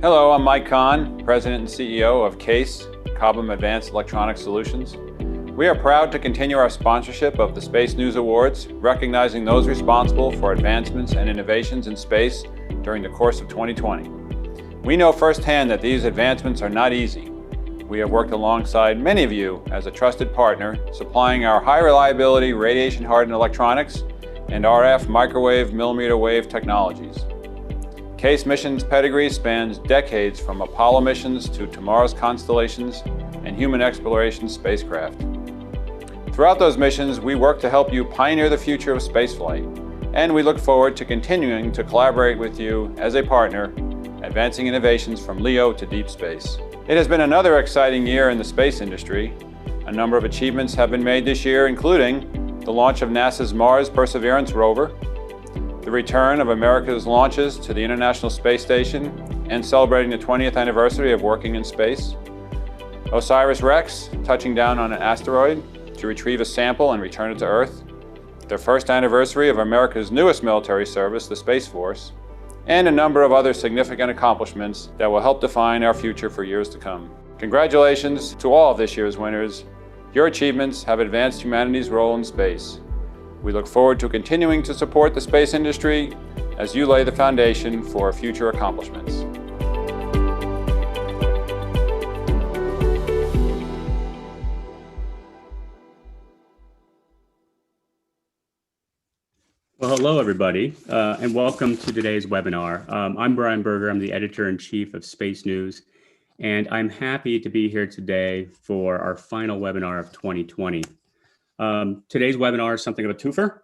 Hello, I'm Mike Kahn, President and CEO of CASE, Cobham Advanced Electronic Solutions. We are proud to continue our sponsorship of the SpaceNews Awards, recognizing those responsible for advancements and innovations in space during the course of 2020. We know firsthand that these advancements are not easy. We have worked alongside many of you as a trusted partner, supplying our high reliability radiation-hardened electronics and RF microwave millimeter wave technologies. CASE missions pedigree spans decades from Apollo missions to tomorrow's constellations and human exploration spacecraft. Throughout those missions, we work to help you pioneer the future of spaceflight, and we look forward to continuing to collaborate with you as a partner, advancing innovations from LEO to deep space. It has been another exciting year in the space industry. A number of achievements have been made this year, including the launch of NASA's Mars Perseverance rover, the return of America's launches to the International Space Station and celebrating the 20th anniversary of working in space, OSIRIS-REx touching down on an asteroid to retrieve a sample and return it to Earth, the first anniversary of America's newest military service, the Space Force, and a number of other significant accomplishments that will help define our future for years to come. Congratulations to all of this year's winners. Your achievements have advanced humanity's role in space. We look forward to continuing to support the space industry as you lay the foundation for future accomplishments. Well, hello, everybody, and welcome to today's webinar. I'm Brian Berger. I'm the editor-in-chief of SpaceNews, and I'm happy to be here today for our final webinar of 2020. Today's webinar is something of a twofer.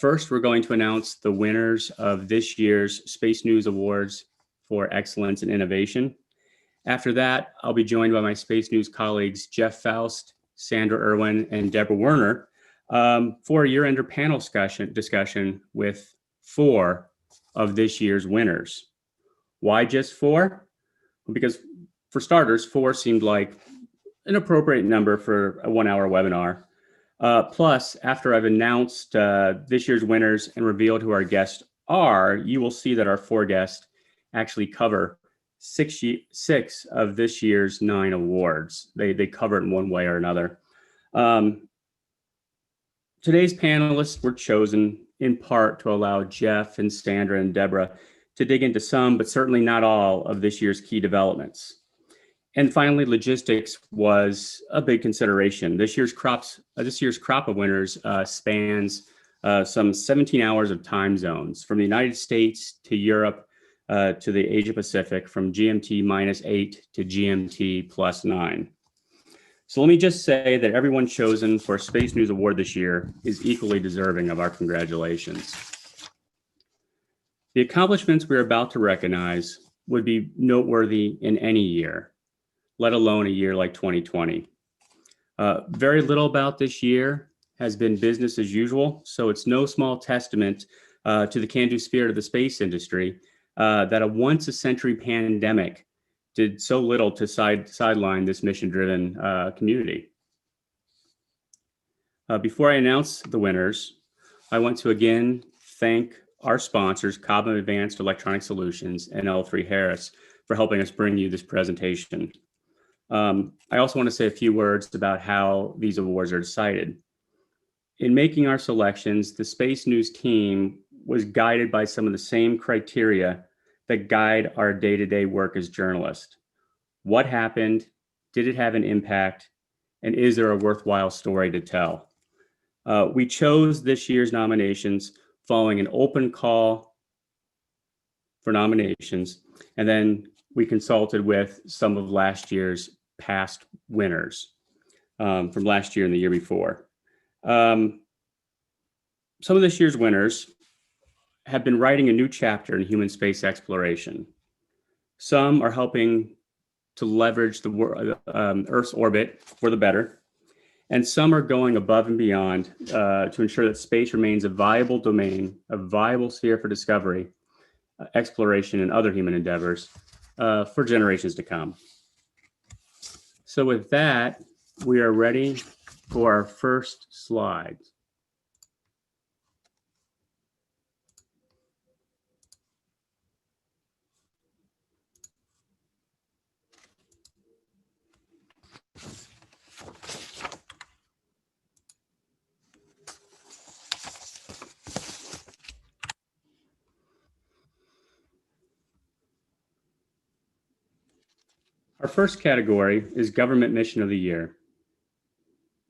First, we're going to announce the winners of this year's SpaceNews Awards for Excellence and Innovation. After that, I'll be joined by my SpaceNews colleagues, Jeff Faust, Sandra Irwin, and Deborah Werner, for a year-ender panel discussion with 4 of this year's winners. Why just 4? Because for starters, 4 seemed like an appropriate number for a 1-hour webinar. Plus, after I've announced this year's winners and revealed who our guests are, you will see that our 4 guests actually cover 6 of this year's 9 awards. They cover it in one way or another. Today's panelists were chosen in part to allow Jeff and Sandra and Deborah to dig into some, but certainly not all, of this year's key developments. And finally, logistics was a big consideration. This year's crop of winners spans some 17 hours of time zones, from the United States to Europe to the Asia Pacific, from GMT -8 to GMT +9. So let me just say that everyone chosen for a SpaceNews Award this year is equally deserving of our congratulations. The accomplishments we're about to recognize would be noteworthy in any year, let alone a year like 2020. Very little about this year has been business as usual, so it's no small testament to the can-do spirit of the space industry that a once-a-century pandemic did so little to sideline this mission-driven community. Before I announce the winners, I want to again thank our sponsors, Cobham Advanced Electronic Solutions and L3Harris, for helping us bring you this presentation. I also want to say a few words about how these awards are decided. In making our selections, the SpaceNews team was guided by some of the same criteria that guide our day-to-day work as journalists. What happened? Did it have an impact? And is there a worthwhile story to tell? We chose this year's nominations following an open call for nominations, and then we consulted with some of last year's past winners from last year and the year before. Some of this year's winners have been writing a new chapter in human space exploration. Some are helping to leverage the Earth's orbit for the better, and some are going above and beyond to ensure that space remains a viable domain, a viable sphere for discovery, exploration, and other human endeavors for generations to come. So with that, we are ready for our first slide. Our first category is Government Mission of the Year.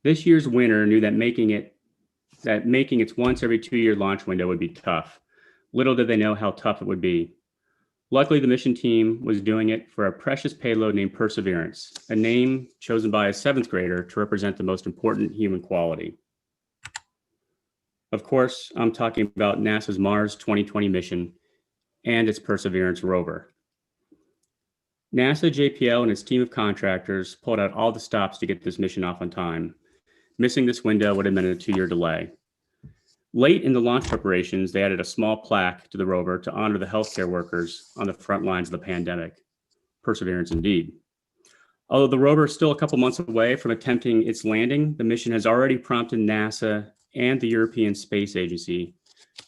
This year's winner knew that making its once every 2-year launch window would be tough. Little did they know how tough it would be. Luckily, the mission team was doing it for a precious payload named Perseverance, a name chosen by a 7th grader to represent the most important human quality. Of course, I'm talking about NASA's Mars 2020 mission and its Perseverance rover. NASA, JPL, and its team of contractors pulled out all the stops to get this mission off on time. Missing this window would have meant a 2-year delay. Late in the launch preparations, they added a small plaque to the rover to honor the healthcare workers on the front lines of the pandemic. Perseverance indeed. Although the rover is still a couple months away from attempting its landing, the mission has already prompted NASA and the European Space Agency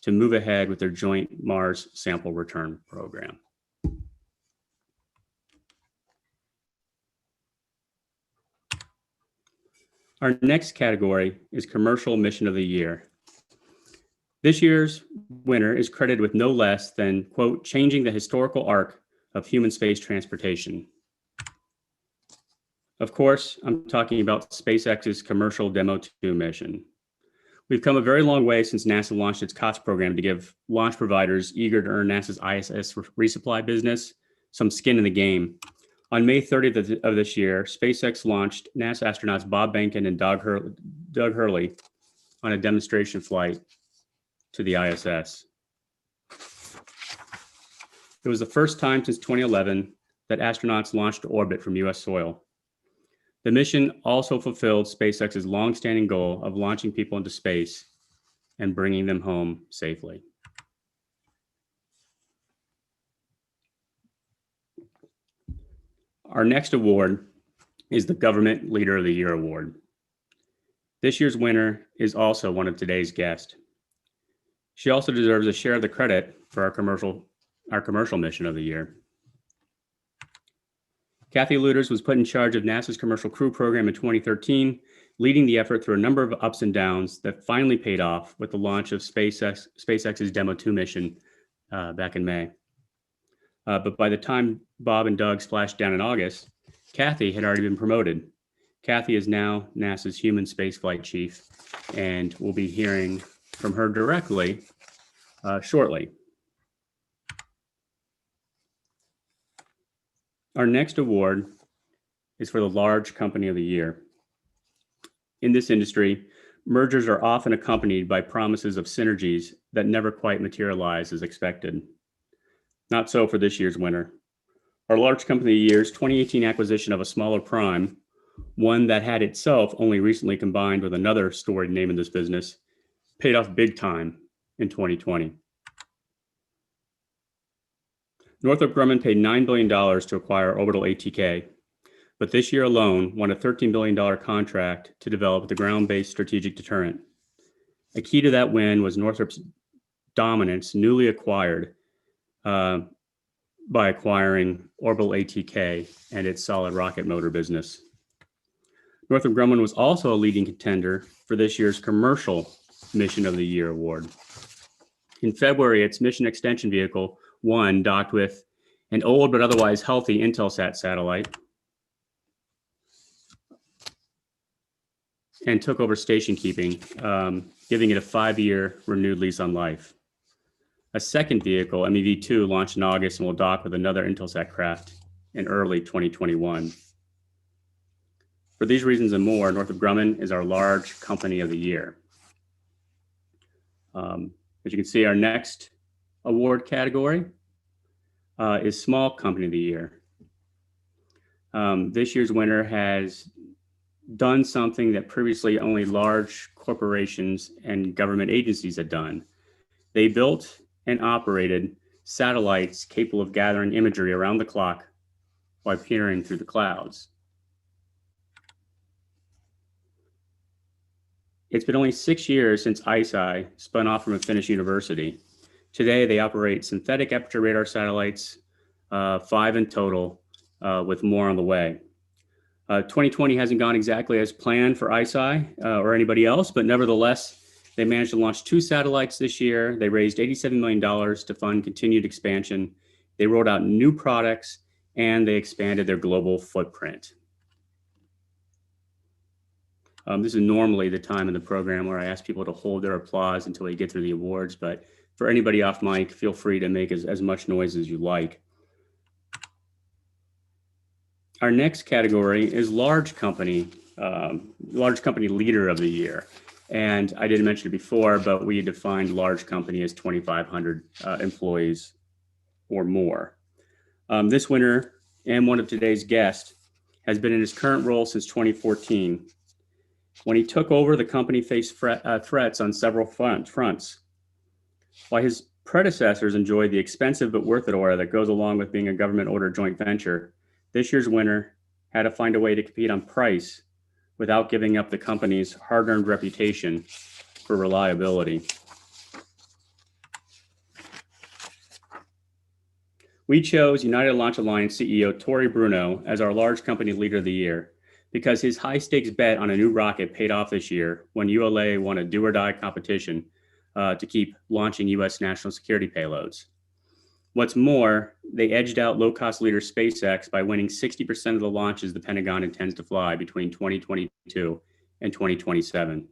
to move ahead with their joint Mars sample return program. Our next category is Commercial Mission of the Year. This year's winner is credited with no less than, quote, changing the historical arc of human space transportation. Of course, I'm talking about SpaceX's Commercial Demo 2 mission. We've come a very long way since NASA launched its COTS program to give launch providers eager to earn NASA's ISS resupply business some skin in the game. On May 30th of this year, SpaceX launched NASA astronauts Bob Behnken and Doug Hurley on a demonstration flight to the ISS. It was the first time since 2011 that astronauts launched to orbit from US soil. The mission also fulfilled SpaceX's longstanding goal of launching people into space and bringing them home safely. Our next award is the Government Leader of the Year Award. This year's winner is also one of today's guests. She also deserves a share of the credit for our commercial mission of the year. Kathy Luters was put in charge of NASA's Commercial Crew Program in 2013, leading the effort through a number of ups and downs that finally paid off with the launch of SpaceX's Demo 2 mission back in May. But by the time Bob and Doug splashed down in August, Kathy had already been promoted. Kathy is now NASA's human spaceflight chief, and we'll be hearing from her directly shortly. Our next award is for the Large Company of the Year. In this industry, mergers are often accompanied by promises of synergies that never quite materialize as expected. Not so for this year's winner. Our Large Company of the Year's 2018 acquisition of a smaller prime, one that had itself only recently combined with another storied name in this business, paid off big time in 2020. Northrop Grumman paid $9 billion to acquire Orbital ATK, but this year alone won a $13 billion contract to develop the ground-based strategic deterrent. A key to that win was Northrop's dominance, newly acquired by acquiring Orbital ATK and its solid rocket motor business. Northrop Grumman was also a leading contender for this year's Commercial Mission of the Year award. In February, its mission extension vehicle, One, docked with an old but otherwise healthy Intelsat satellite and took over station keeping, giving it a 5-year renewed lease on life. A second vehicle, MEV-2, launched in August and will dock with another Intelsat craft in early 2021. For these reasons and more, Northrop Grumman is our Large Company of the Year. As you can see, our next award category is Small Company of the Year. This year's winner has done something that previously only large corporations and government agencies had done. They built and operated satellites capable of gathering imagery around the clock while peering through the clouds. It's been only 6 years since ICEYE spun off from a Finnish university. Today, they operate synthetic aperture radar satellites, 5 in total, with more on the way. 2020 hasn't gone exactly as planned for ICEYE or anybody else, but nevertheless, they managed to launch 2 satellites this year. They raised $87 million to fund continued expansion. They rolled out new products and they expanded their global footprint. This is normally the time in the program where I ask people to hold their applause until we get through the awards, but for anybody off mic, feel free to make as much noise as you like. Our next category is large company leader of the year. And I didn't mention it before, but we defined large company as 2,500 employees or more. This winner and one of today's guests has been in his current role since 2014. When he took over, the company faced threats on several fronts. While his predecessors enjoyed the expensive but worth it aura that goes along with being a government order joint venture, this year's winner had to find a way to compete on price without giving up the company's hard-earned reputation for reliability. We chose United Launch Alliance CEO Tory Bruno as our large company leader of the year because his high-stakes bet on a new rocket paid off this year when ULA won a do-or-die competition to keep launching U.S. national security payloads. What's more, they edged out low-cost leader SpaceX by winning 60% of the launches the Pentagon intends to fly between 2022 and 2027.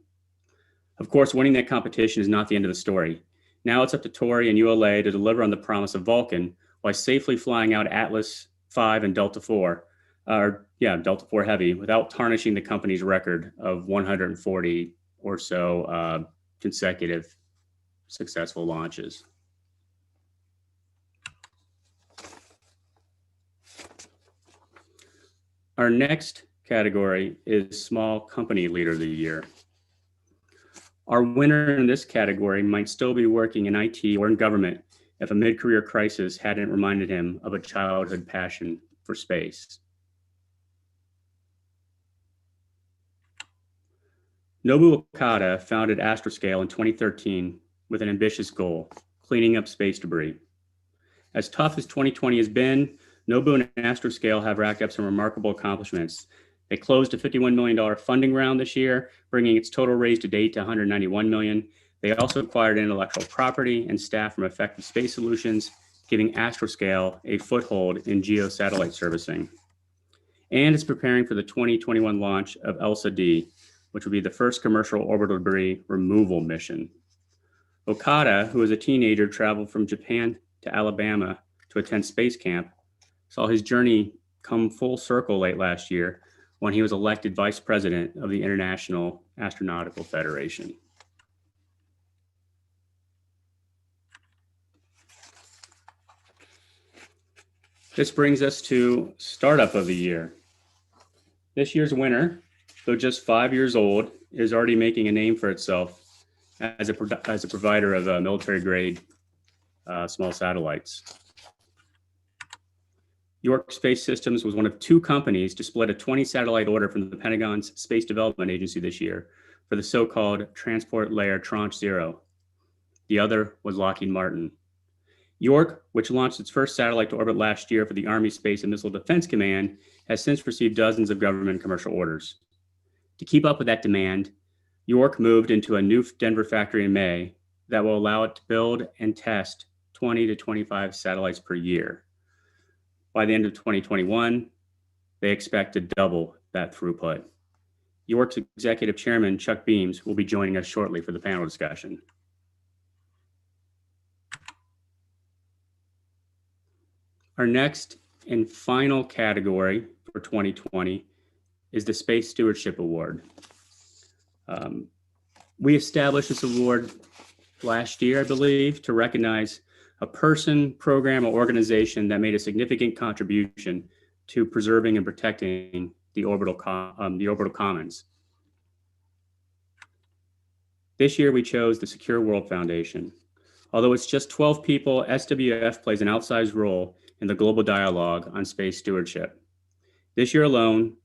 Of course, winning that competition is not the end of the story. Now it's up to Tory and ULA to deliver on the promise of Vulcan while safely flying out Atlas V and Delta IV Heavy without tarnishing the company's record of 140 or so consecutive successful launches. Our next category is Small Company Leader of the Year. Our winner in this category might still be working in IT or in government if a mid-career crisis hadn't reminded him of a childhood passion for space. Nobu Okada founded Astroscale in 2013 with an ambitious goal, cleaning up space debris. As tough as 2020 has been, Nobu and Astroscale have racked up some remarkable accomplishments. They closed a $51 million funding round this year, bringing its total raise to date to $191 million. They also acquired intellectual property and staff from Effective Space Solutions, giving Astroscale a foothold in geosatellite servicing. And it's preparing for the 2021 launch of ELSA-D, which will be the first commercial orbital debris removal mission. Okada, who as a teenager traveled from Japan to Alabama to attend space camp, saw his journey come full circle late last year when he was elected vice president of the International Astronautical Federation. This brings us to Startup of the Year. This year's winner, though just 5 years old, is already making a name for itself as a provider of military-grade small satellites. York Space Systems was one of 2 companies to split a 20-satellite order from the Pentagon's Space Development Agency this year for the so-called Transport Layer Tranche 0. The other was Lockheed Martin. York, which launched its first satellite to orbit last year for the Army Space and Missile Defense Command, has since received dozens of government commercial orders. To keep up with that demand, York moved into a new Denver factory in May that will allow it to build and test 20 to 25 satellites per year. By the end of 2021, they expect to double that throughput. York's executive chairman, Chuck Beams, will be joining us shortly for the panel discussion. Our next and final category for 2020 is the Space Stewardship Award. We established this award last year, I believe, to recognize a person, program, or organization that made a significant contribution to preserving and protecting the orbital commons. This year, we chose the Secure World Foundation. Although it's just 12 people, SWF plays an outsized role in the global dialogue on space stewardship. This year alone,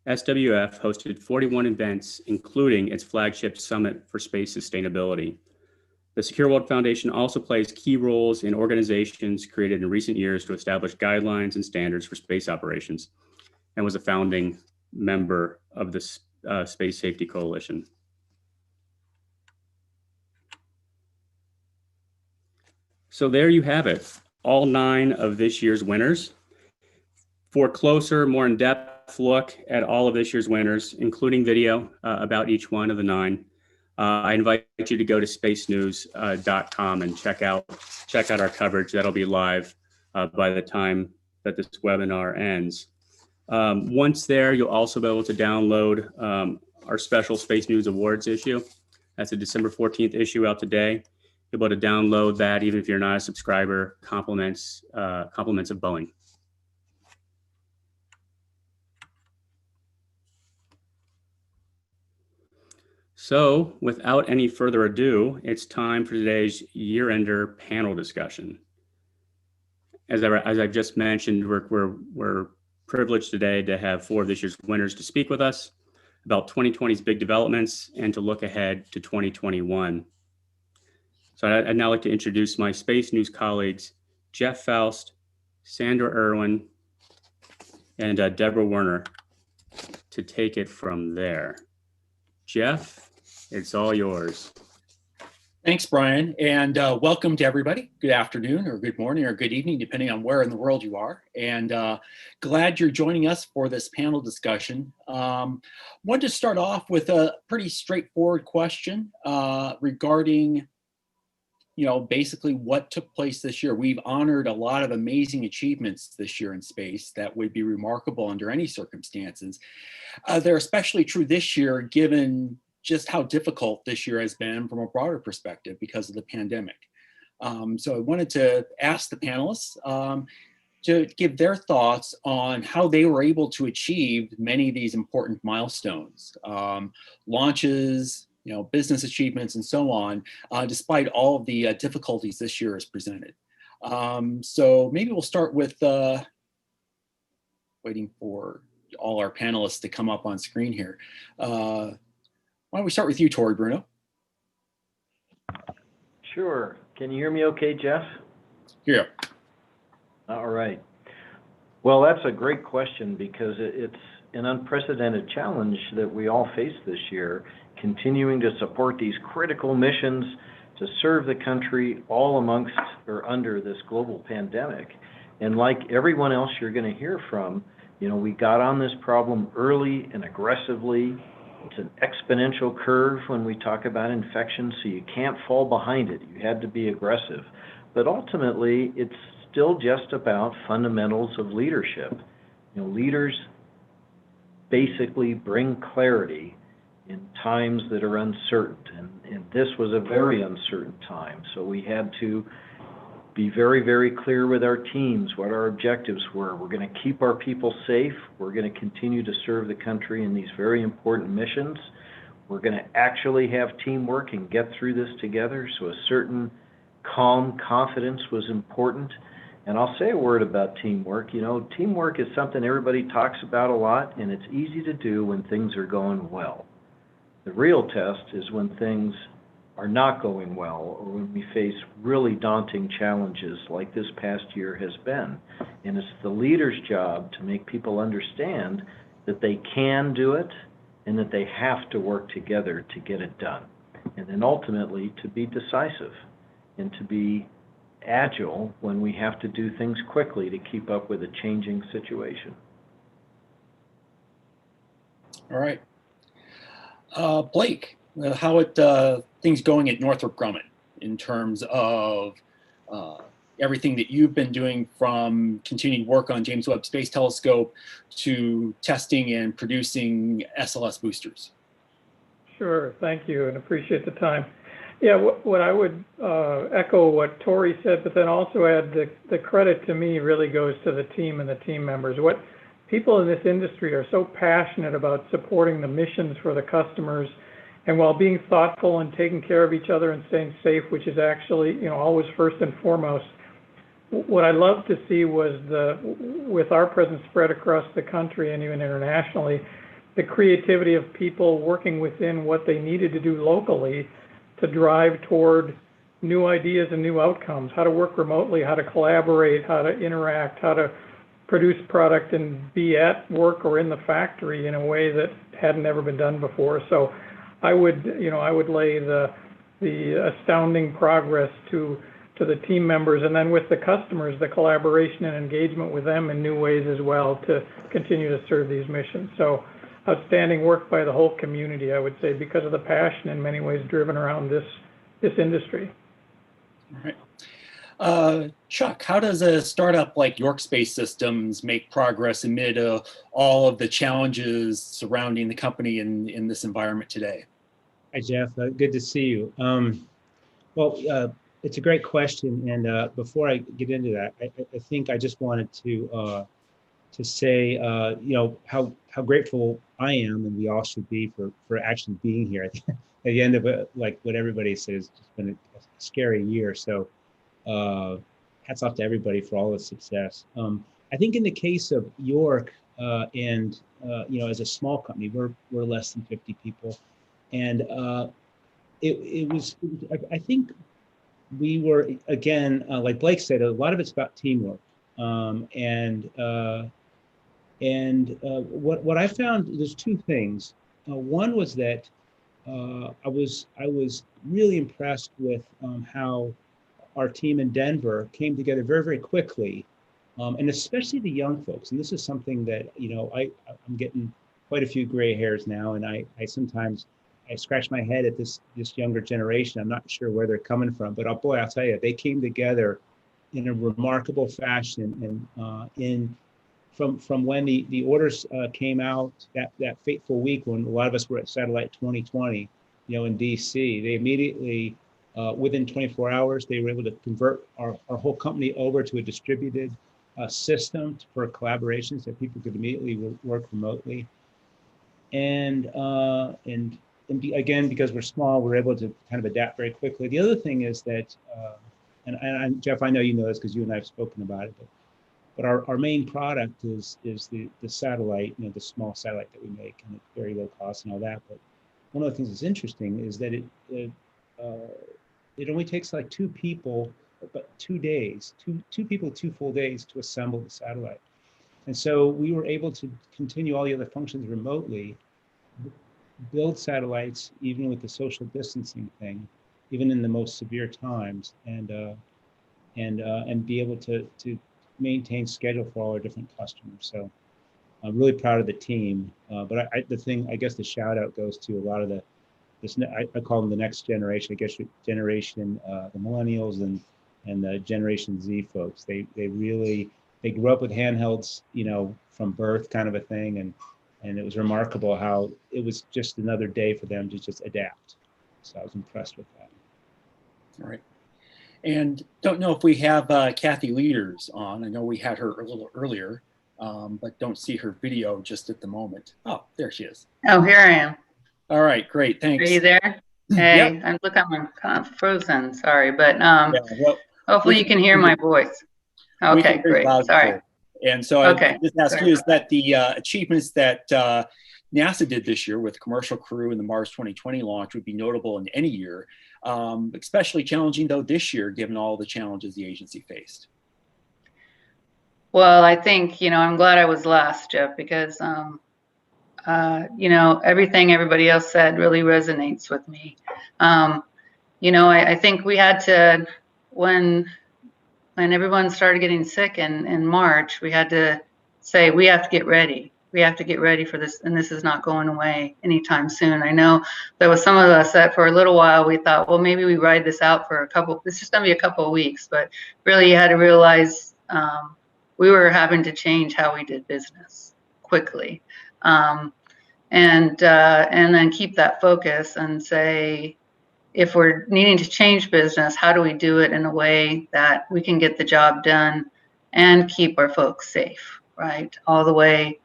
SWF hosted 41 events, including its flagship Summit for Space Sustainability. The Secure World Foundation also plays key roles in organizations created in recent years to establish guidelines and standards for space operations, and was a founding member of the Space Safety Coalition. So there you have it, all 9 of this year's winners. For a closer, more in-depth look at all of this year's winners, including video about each one of the 9, I invite you to go to SpaceNews.com and check out our coverage. That'll be live by the time that this webinar ends. Once there, you'll also be able to download our special Space News Awards issue. That's a December 14th issue out today. You'll be able to download that even if you're not a subscriber. Compliments of Boeing. So without any further ado, it's time for today's year-ender panel discussion. As I've just mentioned, we're privileged today to have 4 of this year's winners to speak with us about 2020's big developments and to look ahead to 2021. So I'd now like to introduce my Space News colleagues, Jeff Faust, Sandra Irwin, and Deborah Werner, to take it from there. Jeff, it's all yours. Thanks, Brian, and welcome to everybody. Good afternoon or good morning or good evening, depending on where in the world you are. And glad you're joining us for this panel discussion. Wanted to start off with a pretty straightforward question regarding, basically what took place this year. We've honored a lot of amazing achievements this year in space that would be remarkable under any circumstances. They're especially true this year, given just how difficult this year has been from a broader perspective because of the pandemic. So I wanted to ask the panelists to give their thoughts on how they were able to achieve many of these important milestones, launches, business achievements, and so on, despite all of the difficulties this year has presented. So maybe we'll start with waiting for all our panelists to come up on screen here. Why don't we start with you, Tori Bruno? Sure. Can you hear me okay, Jeff? Yeah. All right. Well, that's a great question because it's an unprecedented challenge that we all face this year, continuing to support these critical missions to serve the country all amongst or under this global pandemic. And like everyone else you're going to hear from, we got on this problem early and aggressively. It's an exponential curve when we talk about infection, so you can't fall behind it. You had to be aggressive. But ultimately, it's still just about fundamentals of leadership. Leaders basically bring clarity in times that are uncertain. And this was a very uncertain time. So we had to be very, very clear with our teams what our objectives were. We're going to keep our people safe. We're going to continue to serve the country in these very important missions. We're going to actually have teamwork and get through this together. So a certain calm confidence was important. And I'll say a word about teamwork. Teamwork is something everybody talks about a lot, and it's easy to do when things are going well. The real test is when things are not going well, or when we face really daunting challenges like this past year has been. And it's the leader's job to make people understand that they can do it and that they have to work together to get it done. And then ultimately to be decisive and to be agile when we have to do things quickly to keep up with a changing situation. All right. Blake, how things going at Northrop Grumman in terms of everything that you've been doing, from continued work on James Webb Space Telescope to testing and producing SLS boosters? Sure, thank you, and appreciate the time. Yeah, what I would echo what Tori said, but then also add the credit to me really goes to the team and the team members. What people in this industry are so passionate about supporting the missions for the customers, and while being thoughtful and taking care of each other and staying safe, which is actually always first and foremost. What I love to see was with our presence spread across the country and even internationally, the creativity of people working within what they needed to do locally to drive toward new ideas and new outcomes, how to work remotely, how to collaborate, how to interact, how to produce product and be at work or in the factory in a way that hadn't ever been done before. So I would lay the astounding progress to to the team members, and then with the customers, the collaboration and engagement with them in new ways as well to continue to serve these missions. So outstanding work by the whole community, I would say, because of the passion in many ways driven around this industry. All right. Chuck, how does a startup like York Space Systems make progress amid all of the challenges surrounding the company in this environment today? Hi, Jeff. Good to see you. It's a great question, and before I get into that, I think I just wanted to say, how grateful I am, and we all should be for actually being here. At the end of it, like what everybody says, it's just been a scary year. So, hats off to everybody for all the success. I think in the case of York, as a small company, we're less than 50 people, and I think we were, again, like Blake said, a lot of it's about teamwork. What I found, there's two things. One was that I was really impressed with how our team in Denver came together very, very quickly, and especially the young folks. And this is something that, I'm getting quite a few gray hairs now, and I sometimes scratch my head at this younger generation. I'm not sure where they're coming from, but I'll tell you, they came together in a remarkable fashion. And from when the orders came out that fateful week when a lot of us were at Satellite 2020, in DC, they immediately, within 24 hours, they were able to convert our whole company over to a distributed system for collaboration, so people could immediately work remotely. And again, because we're small, we're able to kind of adapt very quickly. The other thing is that, and Jeff, I know you know this because you and I have spoken about it, but our main product is the satellite, the small satellite that we make, and it's very low cost and all that. But one of the things that's interesting is that it only takes like 2 people, but 2 days, two people, 2 full days to assemble the satellite. And so we were able to continue all the other functions remotely, build satellites even with the social distancing thing, even in the most severe times, and be able to maintain schedule for all our different customers. So I'm really proud of the team. But I guess the shout out goes to a lot of I call them the next generation. I guess generation, the millennials and the Generation Z folks. They grew up with handhelds, from birth, kind of a thing, and it was remarkable how it was just another day for them to just adapt. So I was impressed with that. All right. And don't know if we have Kathy Leaders on. I know we had her a little earlier, but don't see her video just at the moment. Oh, there she is. Oh, here I am. All right, great, thanks. Are you there? Hey, Yep. I'm kind of frozen, sorry, but Yeah, well, hopefully you can hear my voice. Okay, great, sorry. And so Okay, I just ask you, is that the achievements that NASA did this year with commercial crew in the Mars 2020 launch would be notable in any year, especially challenging though this year, given all the challenges the agency faced? Well, I think, I'm glad I was last, Jeff, because, everything everybody else said really resonates with me. I think we had to, when everyone started getting sick in March, we had to say, we have to get ready. We have to get ready for this, and this is not going away anytime soon. I know there was some of us that for a little while we thought, well, maybe we ride this out for this is just going to be a couple of weeks, but really you had to realize we were having to change how we did business quickly, and then keep that focus and say, if we're needing to change business, how do we do it in a way that we can get the job done and keep our folks safe, right, all the way.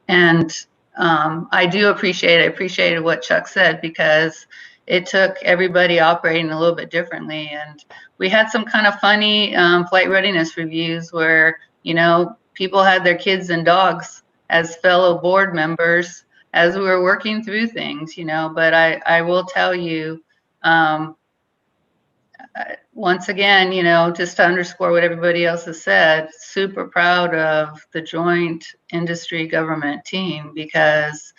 And I appreciated what Chuck said, because it took everybody operating a little bit differently. And we had some kind of funny flight readiness reviews where, people had their kids and dogs as fellow board members as we were working through things, but I will tell you, once again, just to underscore what everybody else has said, super proud of the joint industry government team, because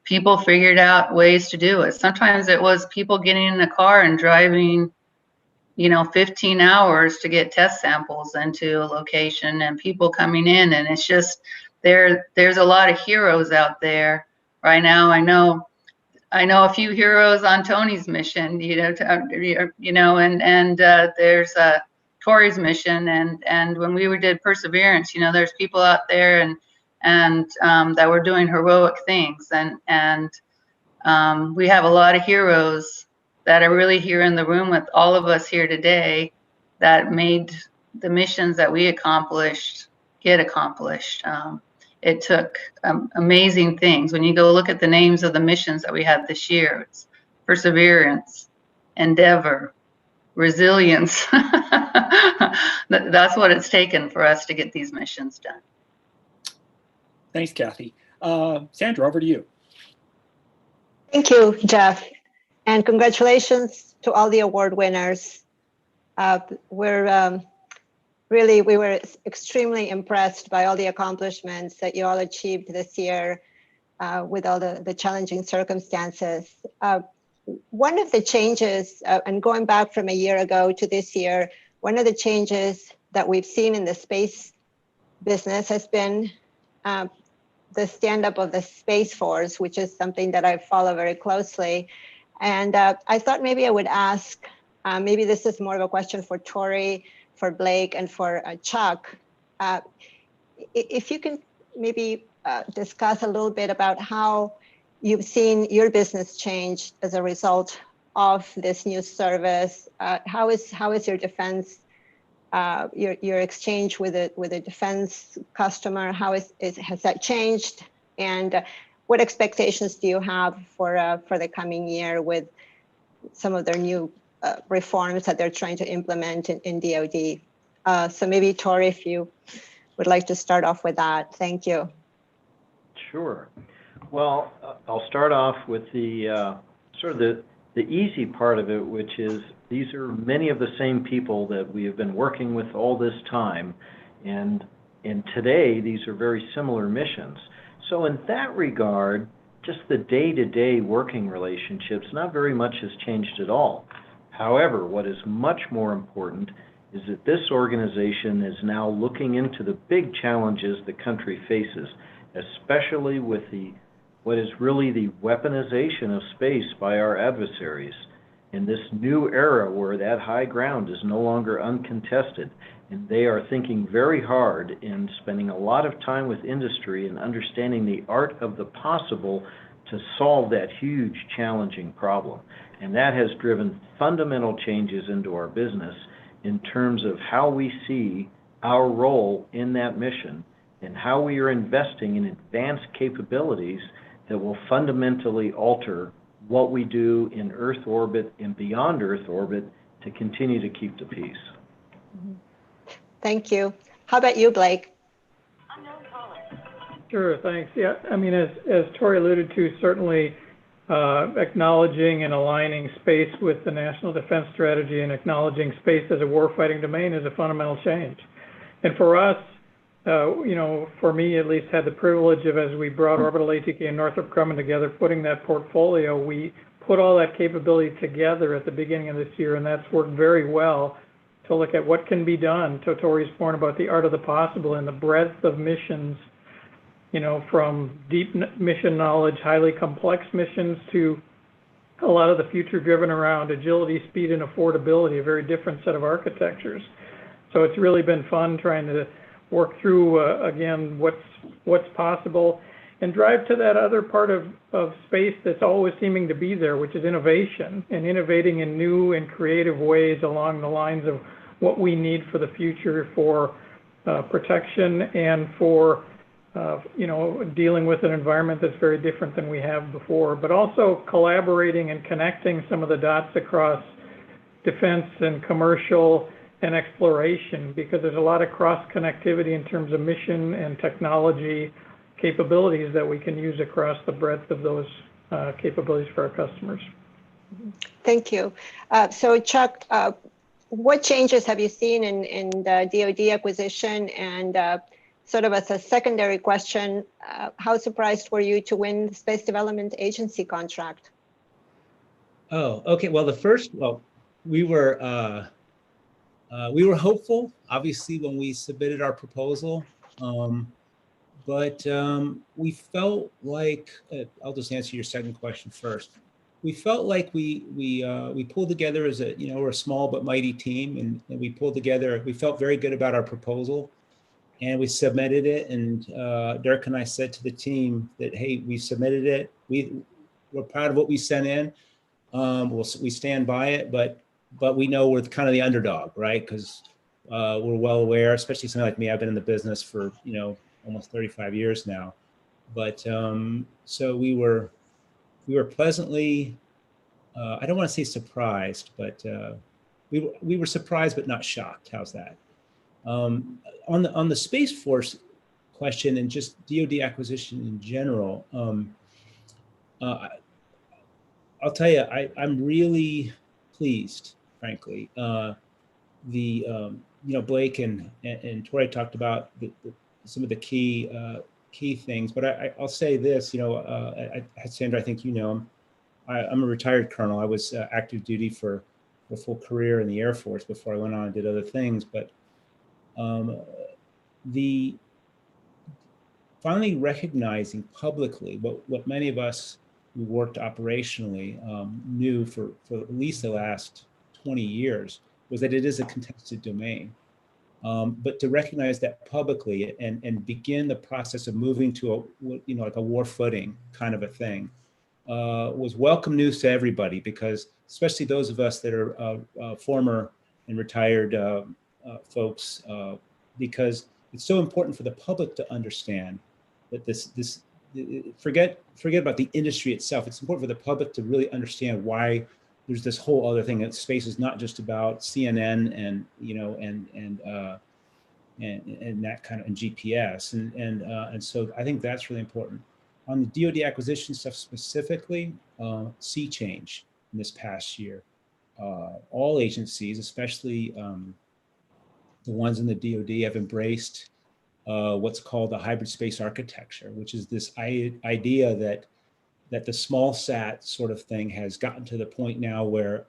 people figured out ways to do it. Sometimes it was people getting in the car and driving, 15 hours to get test samples into a location and people coming in. And it's just, there's a lot of heroes out there right now. I know a few heroes on Tony's mission, and there's Tori's mission, and when we did Perseverance, there's people out there and that were doing heroic things, and we have a lot of heroes that are really here in the room with all of us here today that made the missions that we accomplished get accomplished. It took amazing things. When you go look at the names of the missions that we had this year, it's Perseverance, Endeavor, Resilience. That's what it's taken for us to get these missions done. Thanks, Kathy. Sandra, over to you. Thank you, Jeff. And congratulations to all the award winners. We were extremely impressed by all the accomplishments that you all achieved this year with all the challenging circumstances. One of the changes, and going back from a year ago to this year, one of the changes that we've seen in the space business has been the stand-up of the Space Force, which is something that I follow very closely. And I thought maybe I would ask, maybe this is more of a question for Tori, for Blake, and for Chuck. If you can maybe discuss a little bit about how you've seen your business change as a result of this new service. How is your defense, your exchange with a defense customer? Has that changed? And what expectations do you have for the coming year with some of their new reforms that they're trying to implement in DOD? So maybe Tori, if you would like to start off with that. Thank you. Sure. Well, I'll start off with the sort of the easy part of it, which is these are many of the same people that we have been working with all this time, and today these are very similar missions. So in that regard, just the day-to-day working relationships, not very much has changed at all. However, what is much more important is that this organization is now looking into the big challenges the country faces, especially with what is really the weaponization of space by our adversaries in this new era where that high ground is no longer uncontested. And they are thinking very hard and spending a lot of time with industry and understanding the art of the possible to solve that huge challenging problem. And that has driven fundamental changes into our business in terms of how we see our role in that mission and how we are investing in advanced capabilities that will fundamentally alter what we do in Earth orbit and beyond Earth orbit to continue to keep the peace. Thank you. How about you, Blake? Sure, thanks. Yeah, I mean, as Tori alluded to, certainly acknowledging and aligning space with the national defense strategy and acknowledging space as a warfighting domain is a fundamental change. And for us, for me at least, had the privilege of, as we brought Orbital ATK and Northrop Grumman together, putting that portfolio, we put all that capability together at the beginning of this year, and that's worked very well to look at what can be done, to Tori's point about the art of the possible and the breadth of missions, from deep mission knowledge, highly complex missions, to a lot of the future driven around agility, speed, and affordability, a very different set of architectures. So it's really been fun trying to work through, again, what's possible and drive to that other part of space that's always seeming to be there, which is innovation and innovating in new and creative ways along the lines of what we need for the future for protection and for dealing with an environment that's very different than we have before, but also collaborating and connecting some of the dots across defense and commercial and exploration, because there's a lot of cross-connectivity in terms of mission and technology capabilities that we can use across the breadth of those capabilities for our customers. Thank you. So Chuck, what changes have you seen in the DOD acquisition? And sort of as a secondary question, how surprised were you to win the Space Development Agency contract? Oh, okay. Well, we were We were hopeful, obviously, when we submitted our proposal, but we felt like, I'll just answer your second question first. We felt like we pulled together as a, we're a small but mighty team, and we pulled together, we felt very good about our proposal, and we submitted it. And Dirk and I said to the team that, hey, we submitted it. We're proud of what we sent in. We stand by it, but we know we're kind of the underdog, right? Because we're well aware, especially somebody like me, I've been in the business for, almost 35 years now. But so we were pleasantly, I don't want to say surprised, but we were surprised but not shocked. How's that? On the Space Force question and just DoD acquisition in general, I'll tell you, I'm really pleased, frankly. Blake and Tori talked about some of the key things, but I'll say this, Sandra, I think I'm a retired colonel. I was active duty for a full career in the Air Force before I went on and did other things. But the finally recognizing publicly what many of us who worked operationally knew for at least the last 20 years was that it is a contested domain. But to recognize that publicly and begin the process of moving to like a war footing kind of a thing was welcome news to everybody, because especially those of us that are former and retired folks, because it's so important for the public to understand that this forget about the industry itself. It's important for the public to really understand why there's this whole other thing, that space is not just about CNN and that kind of, and GPS, and so I think that's really important. On the DoD acquisition stuff specifically, sea change in this past year. All agencies, especially the ones in the DoD, have embraced what's called the hybrid space architecture, which is this idea that the small sat sort of thing has gotten to the point now where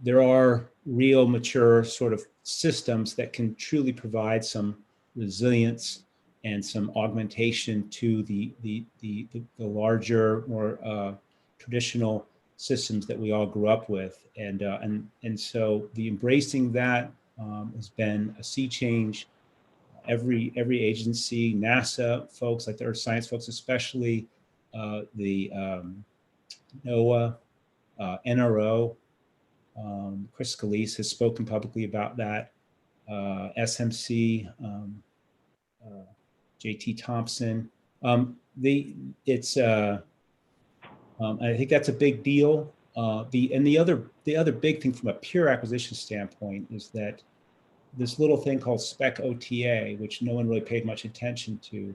there are real mature sort of systems that can truly provide some resilience and some augmentation to the larger, more traditional systems that we all grew up with, and so the embracing that has been a sea change. Every agency, NASA folks, like the Earth Science folks, especially the NOAA, NRO. Chris Scalise has spoken publicly about that. SMC, JT Thompson. I think that's a big deal. The other big thing from a pure acquisition standpoint is that this little thing called Spec OTA, which no one really paid much attention to,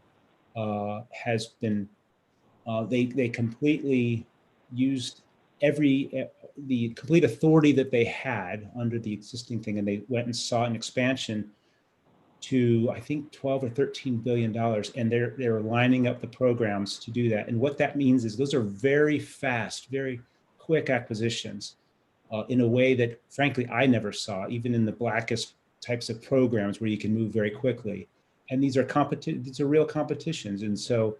has been, they completely used the complete authority that they had under the existing thing, and they went and saw an expansion to, I think, 12 or 13 billion dollars, and they're lining up the programs to do that. And what that means is those are very fast, very quick acquisitions in a way that, frankly, I never saw, even in the blackest types of programs where you can move very quickly. And these are real competitions. And so,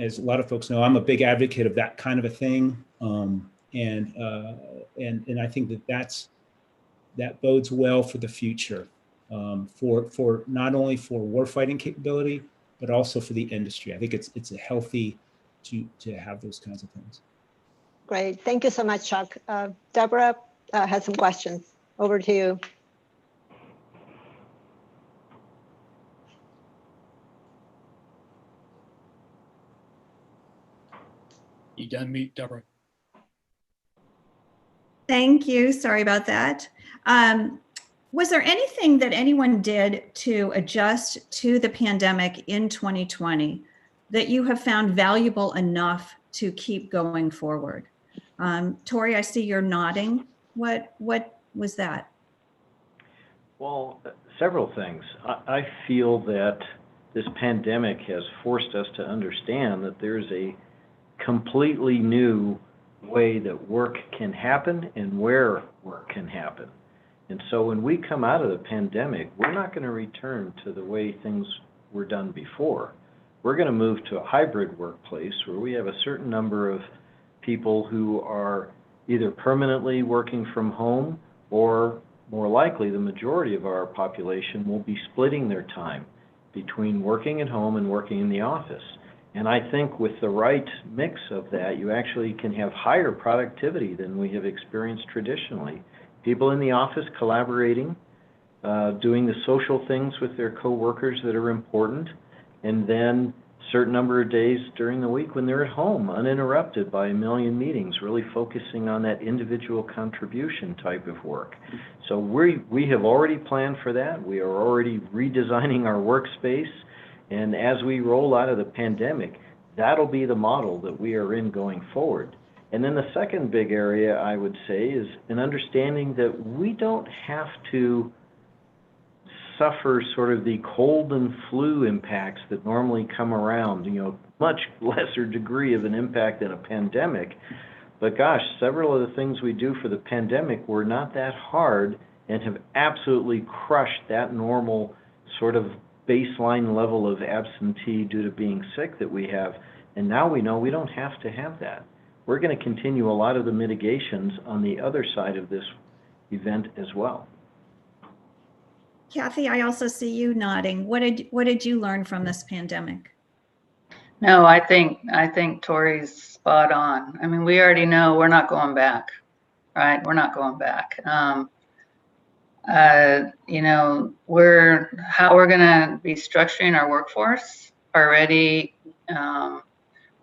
as a lot of folks know, I'm a big advocate of that kind of a thing. And I think that bodes well for the future, for not only for warfighting capability, but also for the industry. I think it's healthy to have those kinds of things. Great, thank you so much, Chuck. Deborah has some questions. Over to you. You done mute, Deborah? Thank you. Sorry about that. Was there anything that anyone did to adjust to the pandemic in 2020 that you have found valuable enough to keep going forward? Tori, I see you're nodding. What was that? Well, several things. I feel that this pandemic has forced us to understand that there's a completely new way that work can happen and where work can happen. And so when we come out of the pandemic, we're not going to return to the way things were done before. We're going to move to a hybrid workplace where we have a certain number of people who are either permanently working from home, or more likely the majority of our population will be splitting their time between working at home and working in the office. And I think with the right mix of that, you actually can have higher productivity than we have experienced traditionally. People in the office collaborating, doing the social things with their coworkers that are important, and then a certain number of days during the week when they're at home, uninterrupted by a million meetings, really focusing on that individual contribution type of work. So we have already planned for that. We are already redesigning our workspace. And as we roll out of the pandemic, that'll be the model that we are in going forward. And then the second big area, I would say, is an understanding that we don't have to suffer sort of the cold and flu impacts that normally come around, much lesser degree of an impact than a pandemic. But gosh, several of the things we do for the pandemic were not that hard and have absolutely crushed that normal sort of baseline level of absentee due to being sick that we have. And now we know we don't have to have that. We're going to continue a lot of the mitigations on the other side of this event as well. Kathy, I also see you nodding. What did you learn from this pandemic? No, I think Tori's spot on. I mean, we already know we're not going back, right? We're not going back. How we're going to be structuring our workforce already.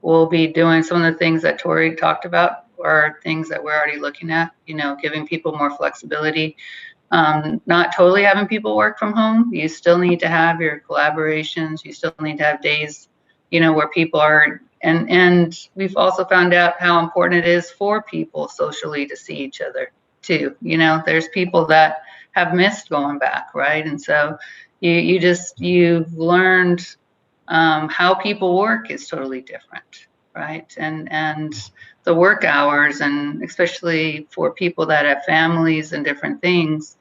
We'll be doing some of the things that Tori talked about, or things that we're already looking at, giving people more flexibility. Not totally having people work from home. You still need to have your collaborations. You still need to have days, where people are, and we've also found out how important it is for people socially to see each other too. There's people that have missed going back, right? And so you've learned how people work is totally different, right? And the work hours, and especially for people that have families and different things,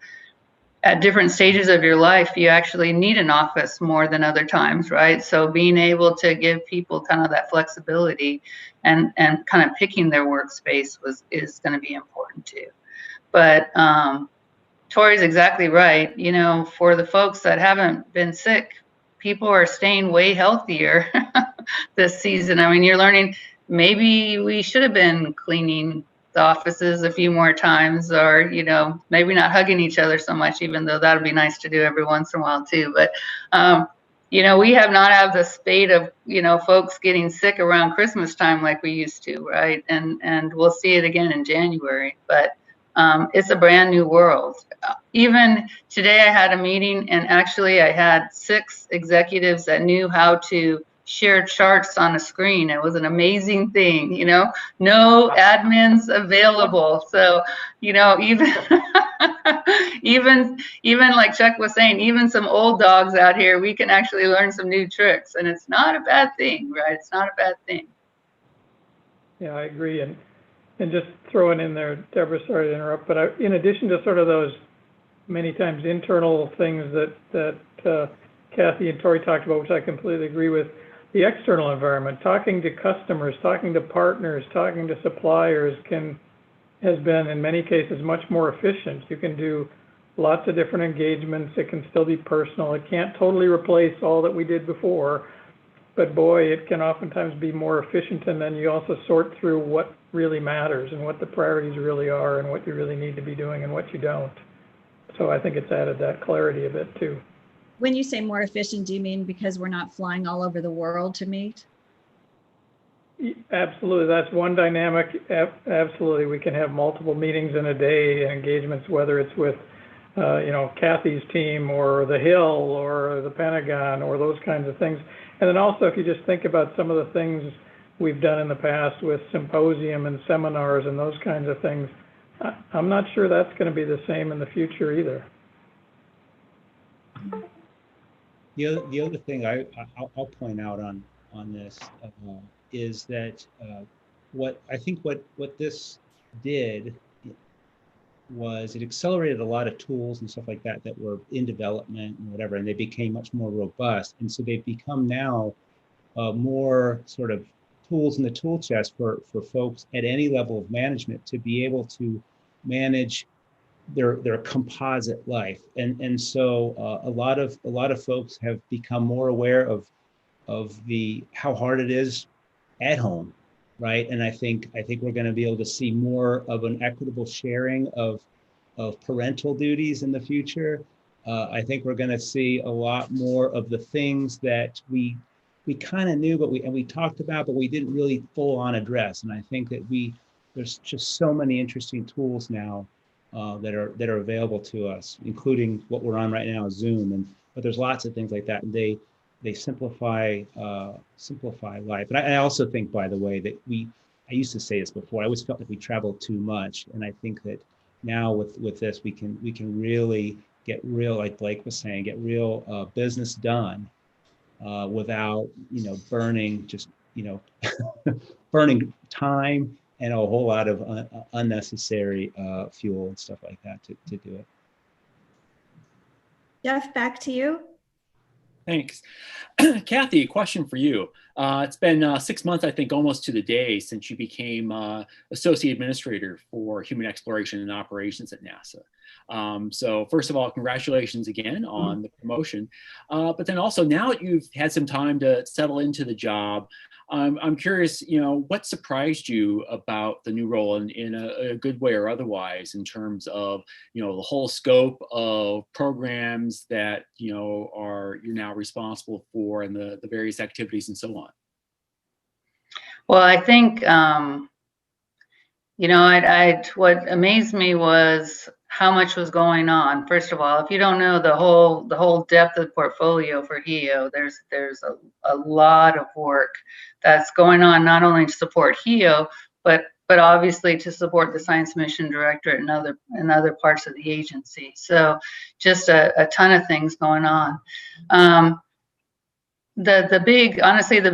at different stages of your life, you actually need an office more than other times, right? So being able to give people kind of that flexibility and kind of picking their workspace is going to be important too. But Tori's exactly right. For the folks that haven't been sick, people are staying way healthier this season. I mean, you're learning maybe we should have been cleaning the offices a few more times, or, maybe not hugging each other so much, even though that would be nice to do every once in a while too. But, we have not had the spate of, folks getting sick around Christmas time like we used to, right? And we'll see it again in January. But it's a brand new world. Even today I had a meeting, and actually I had 6 executives that knew how to share charts on a screen. It was an amazing thing, no admins available. So, even even like Chuck was saying, even some old dogs out here, we can actually learn some new tricks, and it's not a bad thing, right? It's not a bad thing. Yeah, I agree. And just throwing in there, Deborah, sorry to interrupt, but in addition to sort of those many times internal things that Kathy and Tori talked about, which I completely agree with, the external environment, talking to customers, talking to partners, talking to suppliers has been in many cases much more efficient. You can do lots of different engagements. It can still be personal. It can't totally replace all that we did before, but boy, it can oftentimes be more efficient, and then you also sort through what really matters and what the priorities really are and what you really need to be doing and what you don't. So I think it's added that clarity a bit too. When you say more efficient, do you mean because we're not flying all over the world to meet? Absolutely, that's one dynamic. Absolutely, we can have multiple meetings in a day, engagements, whether it's with Kathy's team or the Hill or the Pentagon or those kinds of things. And then also, if you just think about some of the things we've done in the past with symposium and seminars and those kinds of things, I'm not sure that's going to be the same in the future either. The other thing I'll point out on this is that what this did was it accelerated a lot of tools and stuff like that that were in development and whatever, and they became much more robust. And so they've become now more sort of tools in the tool chest for folks at any level of management to be able to manage their composite life. And so a lot of folks have become more aware of how hard it is at home, right? And I think we're going to be able to see more of an equitable sharing of parental duties in the future. I think we're going to see a lot more of the things that we kind of knew, but we talked about, but we didn't really full on address. And I think that there's just so many interesting tools now that are available to us, including what we're on right now, Zoom. But there's lots of things like that, and they simplify life. And I also think, by the way, that I used to say this before, I always felt like we traveled too much, and I think that now with this we can really get real, like Blake was saying, get real business done without burning burning time and a whole lot of unnecessary fuel and stuff like that to do it. Jeff, back to you. Thanks. Kathy, a question for you. It's been 6 months, I think, almost to the day since you became Associate Administrator for Human Exploration and Operations at NASA. So first of all, congratulations again on the promotion. But then also, now that you've had some time to settle into the job, I'm curious, what surprised you about the new role in a good way or otherwise, in terms of, the whole scope of programs that, you're now responsible for, and the various activities and so on? Well, I think, what amazed me was how much was going on. First of all, if you don't know the whole depth of the portfolio for HEO, there's a lot of work that's going on, not only to support HEO, but obviously to support the Science Mission Directorate and other parts of the agency. So just a ton of things going on. The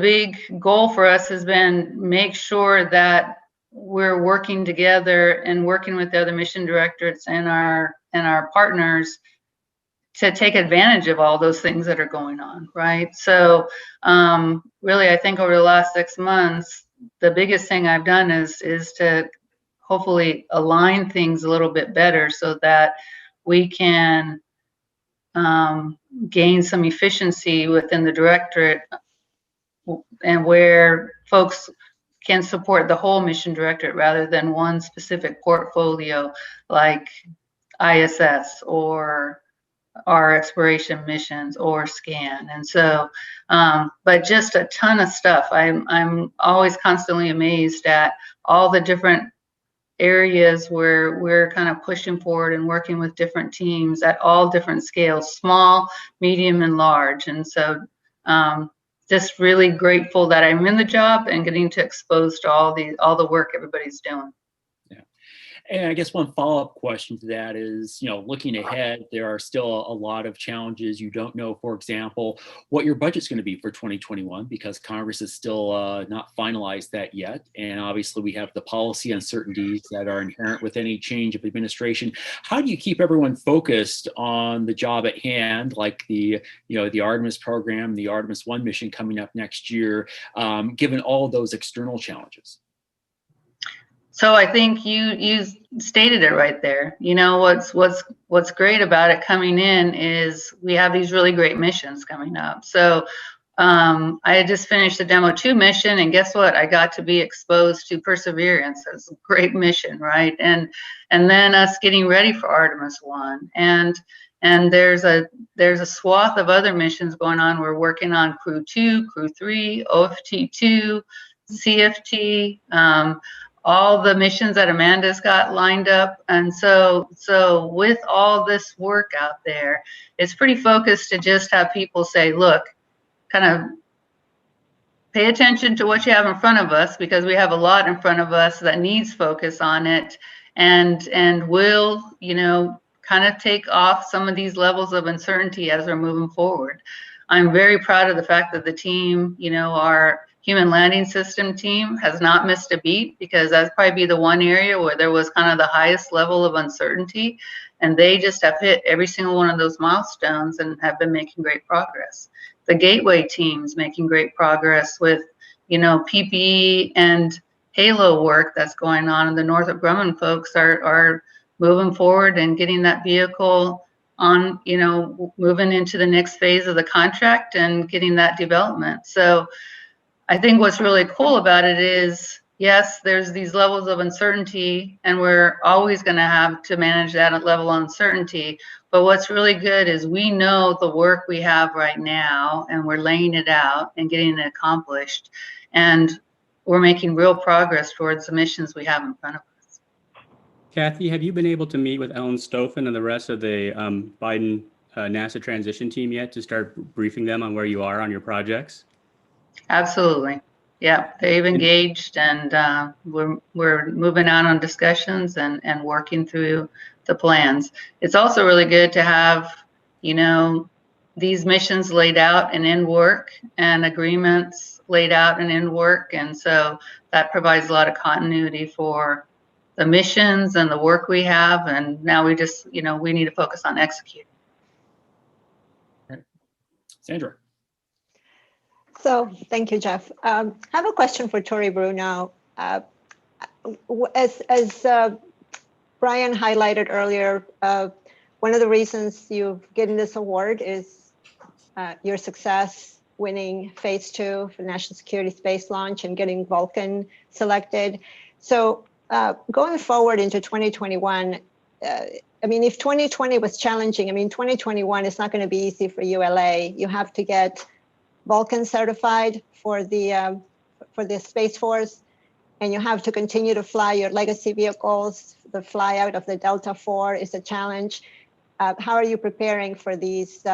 big goal for us has been make sure that we're working together and working with the other mission directorates and our partners to take advantage of all those things that are going on, right? So really, I think over the last 6 months, the biggest thing I've done is to hopefully align things a little bit better so that we can gain some efficiency within the directorate, and where folks can support the whole mission directorate rather than one specific portfolio like ISS or our exploration missions or SCAN. And so, but just a ton of stuff. I'm always constantly amazed at all the different areas where we're kind of pushing forward and working with different teams at all different scales, small, medium, and large. And so just really grateful that I'm in the job and getting to expose to all the work everybody's doing. Yeah. And I guess one follow-up question to that is, looking ahead, there are still a lot of challenges. You don't know, for example, what your budget's going to be for 2021, because Congress is still not finalized that yet. And obviously we have the policy uncertainties that are inherent with any change of administration. How do you keep everyone focused on the job at hand, like the Artemis program, the Artemis 1 mission coming up next year, given all of those external challenges? So I think you stated it right there. What's great about it coming in is we have these really great missions coming up. So I had just finished the Demo 2 mission, and guess what? I got to be exposed to Perseverance. It's a great mission, right? And then us getting ready for Artemis 1. And there's a swath of other missions going on. We're working on Crew 2, Crew 3, OFT 2, CFT, all the missions that Amanda's got lined up. And so with all this work out there, it's pretty focused to just have people say, look, kind of pay attention to what you have in front of us, because we have a lot in front of us that needs focus on it, and we'll, kind of take off some of these levels of uncertainty as we're moving forward. I'm very proud of the fact that the team, are human landing system team has not missed a beat, because that's probably be the one area where there was kind of the highest level of uncertainty, and they just have hit every single one of those milestones and have been making great progress. The gateway team's making great progress with, you know, PPE and Halo work that's going on, and the Northrop Grumman folks are moving forward and getting that vehicle on, you know, moving into the next phase of the contract and getting that development. So I think what's really cool about it is, yes, there's these levels of uncertainty, and we're always going to have to manage that level of uncertainty. But what's really good is we know the work we have right now, and we're laying it out and getting it accomplished. And we're making real progress towards the missions we have in front of us. Kathy, have you been able to meet with Ellen Stoffen and the rest of the Biden NASA transition team yet to start briefing them on where you are on your projects? Absolutely. Yeah, they've engaged, and we're moving out on discussions and working through the plans. It's also really good to have, you know, these missions laid out and in work, and agreements laid out and in work. And so that provides a lot of continuity for the missions and the work we have. And now we just, you know, we need to focus on executing. Right. Sandra. So thank you, Jeff. I have a question for Tori Bruno. As Brian highlighted earlier, one of the reasons you've gotten this award is your success winning phase 2 for National Security Space Launch and getting Vulcan selected. So going forward into 2021, I mean, if 2020 was challenging, I mean, 2021 is not going to be easy for ULA. You have to get Vulcan certified for the Space Force, and you have to continue to fly your legacy vehicles. The fly out of the Delta IV is a challenge. How are you preparing for these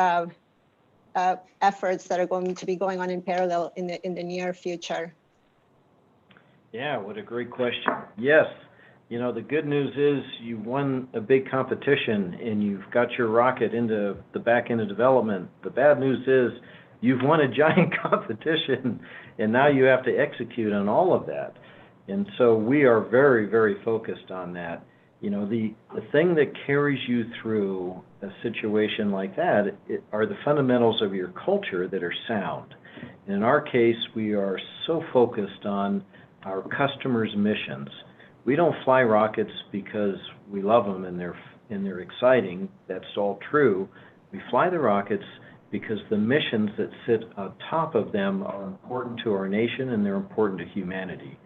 efforts that are going to be going on in parallel in the near future? Yeah, what a great question. Yes, you know, the good news is you won a big competition and you've got your rocket into the back end of development. The bad news is you've won a giant competition, and now you have to execute on all of that. And so we are very, very focused on that. You know, the thing that carries you through a situation like that are the fundamentals of your culture that are sound. And in our case, we are so focused on our customers' missions. We don't fly rockets because we love them and they're exciting. That's all true. We fly the rockets because the missions that sit on top of them are important to our nation and they're important to humanity.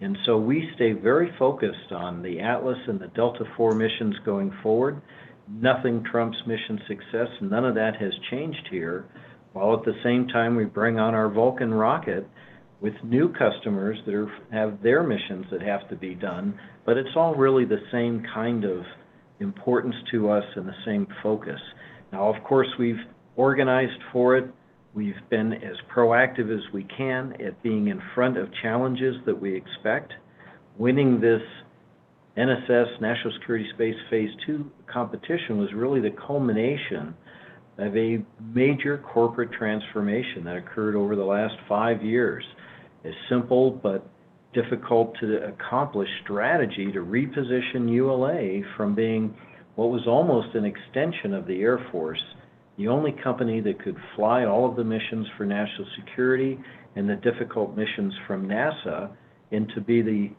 And so we stay very focused on the Atlas and the Delta IV missions going forward. Nothing trumps mission success. None of that has changed here, while at the same time we bring on our Vulcan rocket with new customers that have their missions that have to be done. But it's all really the same kind of importance to us and the same focus. Now, of course, we've organized for it. We've been as proactive as we can at being in front of challenges that we expect. Winning this NSS, National Security Space Phase 2 competition was really the culmination of a major corporate transformation that occurred over the last 5 years. A simple but difficult to accomplish strategy to reposition ULA from being what was almost an extension of the Air Force, the only company that could fly all of the missions for national security and the difficult missions from NASA, and to be the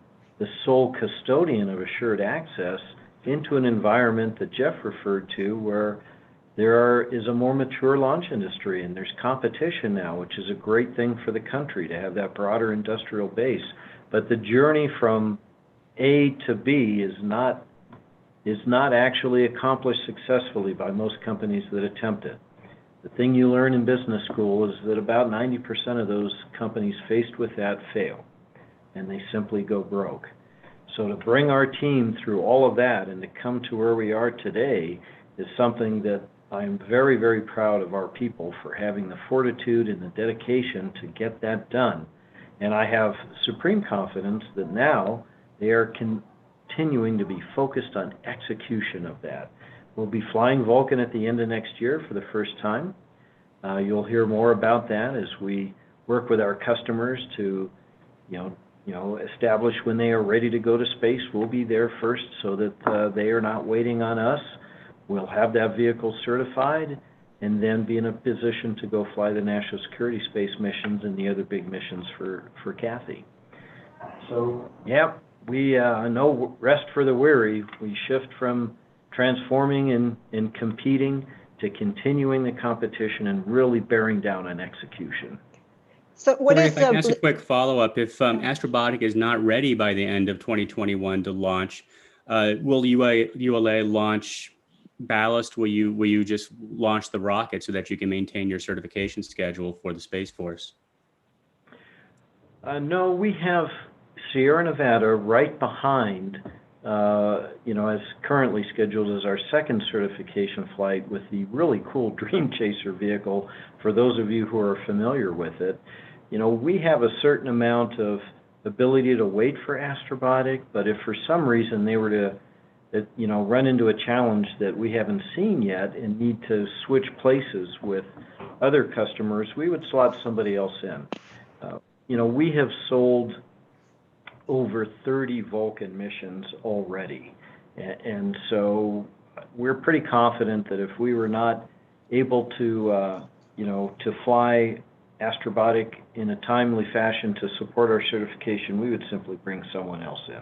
sole custodian of assured access into an environment that Jeff referred to where there is a more mature launch industry and there's competition now, which is a great thing for the country to have that broader industrial base. But the journey from A to B is not actually accomplished successfully by most companies that attempt it. The thing you learn in business school is that about 90% of those companies faced with that fail, and they simply go broke. So to bring our team through all of that and to come to where we are today is something that I'm very, very proud of our people for having the fortitude and the dedication to get that done. And I have supreme confidence that now they are continuing to be focused on execution of that. We'll be flying Vulcan at the end of next year for the first time. You'll hear more about that as we work with our customers to, establish when they are ready to go to space. We'll be there first so that they are not waiting on us. We'll have that vehicle certified and then be in a position to go fly the national security space missions and the other big missions for Kathy. So, yeah, we no rest for the weary. We shift from transforming and competing to continuing the competition and really bearing down on execution. So what Tori, is if I can ask a quick follow-up, if Astrobotic is not ready by the end of 2021 to launch, will ULA launch ballast? Will you just launch the rocket so that you can maintain your certification schedule for the Space Force? No, we have Sierra Nevada right behind, as currently scheduled as our second certification flight with the really cool Dream Chaser vehicle, for those of you who are familiar with it. We have a certain amount of ability to wait for Astrobotic, but if for some reason they were to run into a challenge that we haven't seen yet and need to switch places with other customers, we would slot somebody else in. We have sold over 30 Vulcan missions already. And so we're pretty confident that if we were not able to fly Astrobotic in a timely fashion to support our certification, we would simply bring someone else in.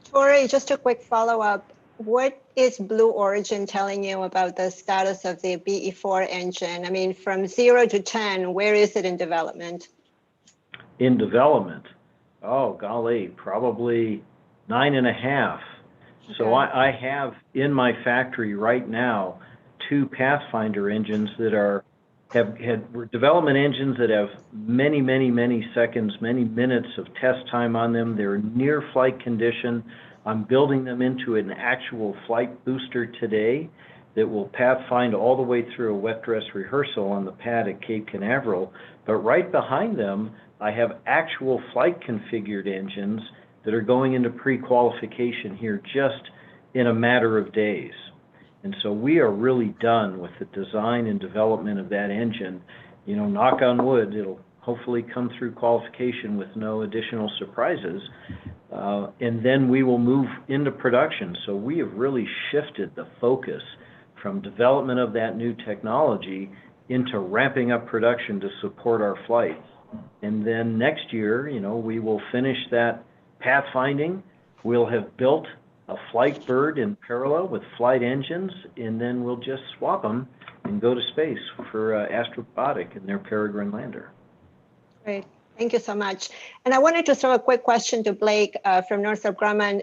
Tori, just a quick follow-up. What is Blue Origin telling you about the status of the BE-4 engine? I mean, from 0 to 10, where is it in development? In development? Oh, golly, probably 9.5. Okay. So I have in my factory right now 2 Pathfinder engines that were development engines that have many seconds, many minutes of test time on them. They're near flight condition. I'm building them into an actual flight booster today that will pathfind all the way through a wet dress rehearsal on the pad at Cape Canaveral. But right behind them, I have actual flight configured engines that are going into pre-qualification here just in a matter of days. And so we are really done with the design and development of that engine. Knock on wood, it'll hopefully come through qualification with no additional surprises. And then we will move into production. So we have really shifted the focus from development of that new technology into ramping up production to support our flights. And then next year, we will finish that pathfinding. We'll have built a flight bird in parallel with flight engines, and then we'll just swap them and go to space for Astrobotic and their Peregrine lander. Great. Thank you so much. And I wanted to throw a quick question to Blake from Northrop Grumman.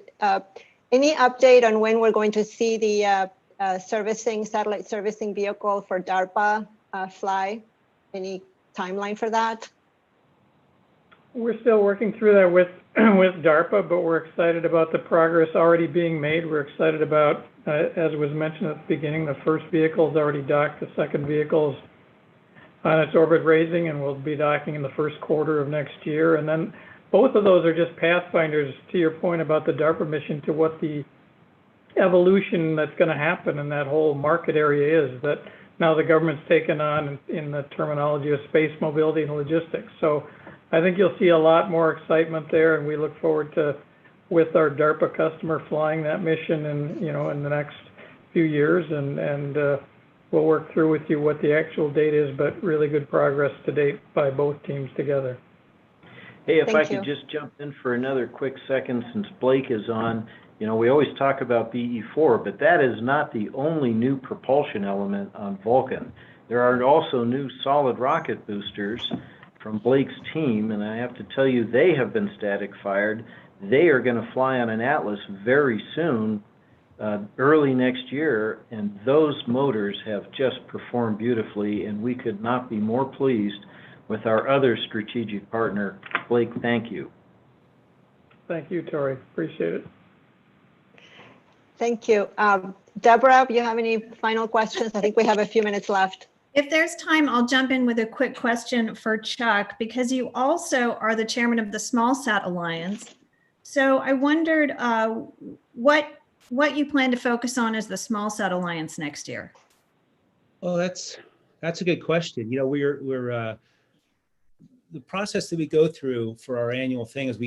Any update on when we're going to see the satellite servicing vehicle for DARPA fly? Any timeline for that? We're still working through that with DARPA, but we're excited about the progress already being made. We're excited about, as was mentioned at the beginning, the first vehicle is already docked, the second vehicle is on its orbit raising and will be docking in the first quarter of next year. And then both of those are just pathfinders, to your point about the DARPA mission, to what the evolution that's going to happen in that whole market area is, that now the government's taken on in the terminology of space mobility and logistics. So I think you'll see a lot more excitement there, and we look forward to, with our DARPA customer, flying that mission in the next few years, and we'll work through with you what the actual date is, but really good progress to date by both teams together. Hey, if I could just jump in for another quick second, since Blake is on. We always talk about BE-4, but that is not the only new propulsion element on Vulcan. There are also new solid rocket boosters from Blake's team, and I have to tell you, they have been static fired. They are going to fly on an Atlas very soon, early next year, and those motors have just performed beautifully, and we could not be more pleased with our other strategic partner. Blake, thank you. Thank you, Tori. Appreciate it. Thank you. Deborah, do you have any final questions? I think we have a few minutes left. If there's time, I'll jump in with a quick question for Chuck, because you also are the chairman of the Small Sat Alliance. So I wondered what you plan to focus on as the Small Sat Alliance next year. Well, that's That's a good question. You know, we're the process that we go through for our annual thing is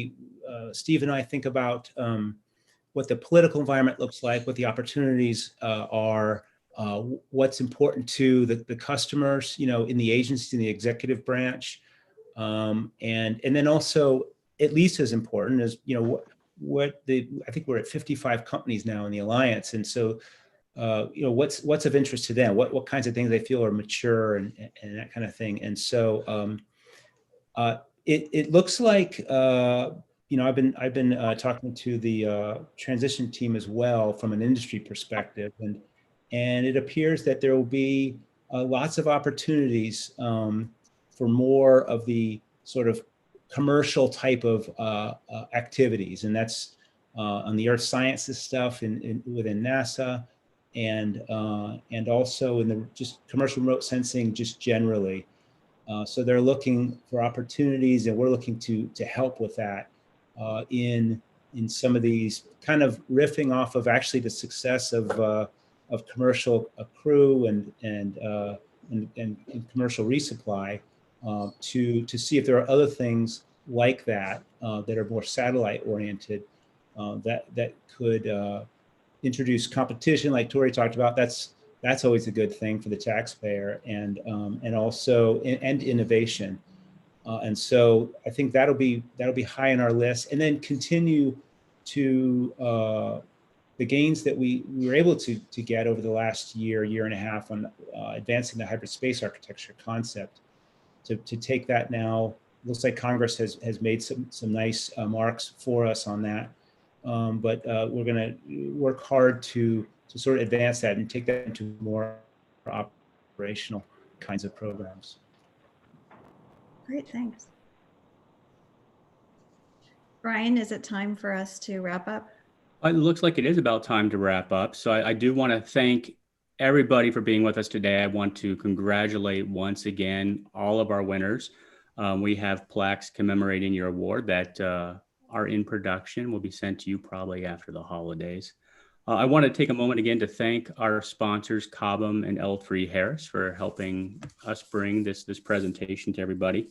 Steve and I think about what the political environment looks like, what the opportunities are, what's important to the customers, you know, in the agency, in the executive branch, and then also at least as important as, you know, I think we're at 55 companies now in the alliance, and so you know, what's of interest to them, what kinds of things they feel are mature and that kind of thing, and so. It looks like you know, I've been talking to the transition team as well from an industry perspective, and it appears that there will be lots of opportunities for more of the sort of commercial type of activities, and that's on the earth sciences stuff within NASA, and also in the just commercial remote sensing just generally. So they're looking for opportunities, and we're looking to help with that in some of these, kind of riffing off of actually the success of commercial crew and commercial resupply, to see if there are other things like that that are more satellite oriented, that could introduce competition, like Tori talked about. That's always a good thing for the taxpayer, and also innovation, and so I think that'll be high on our list, and then continue to the gains that we were able to get over the last year and a half on advancing the hybrid space architecture concept. To take that now, looks like Congress has made some nice marks for us on that, but we're going to work hard to sort of advance that and take that into more operational kinds of programs. Great, thanks. Brian, is it time for us to wrap up? It looks like it is about time to wrap up. So I do want to thank everybody for being with us today. I want to congratulate once again all of our winners. We have plaques commemorating your award that are in production, will be sent to you probably after the holidays. I want to take a moment again to thank our sponsors, Cobham and L3 Harris, for helping us bring this presentation to everybody.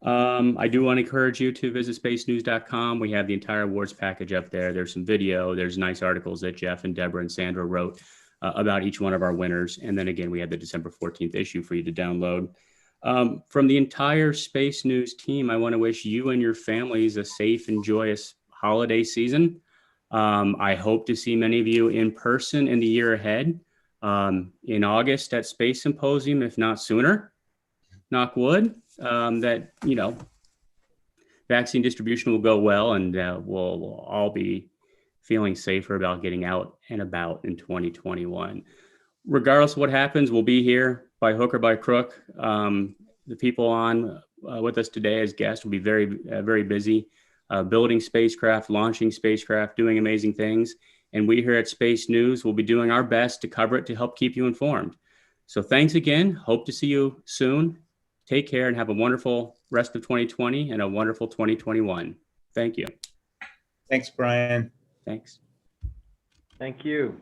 I do want to encourage you to visit spacenews.com. We have the entire awards package up there. There's some video, there's nice articles that Jeff and Deborah and Sandra wrote about each one of our winners. And then again, we have the December 14th issue for you to download. From the entire Space News team, I want to wish you and your families a safe and joyous holiday season. I hope to see many of you in person in the year ahead, in August at Space Symposium, if not sooner, knock wood, that, you know, vaccine distribution will go well, and we'll all be feeling safer about getting out and about in 2021. Regardless of what happens, we'll be here by hook or by crook. The people on with us today as guests will be very, very busy. Building spacecraft, launching spacecraft, doing amazing things. And we here at Space News will be doing our best to cover it to help keep you informed. So thanks again. Hope to see you soon. Take care and have a wonderful rest of 2020 and a wonderful 2021. Thank you. Thanks, Brian. Thanks. Thank you.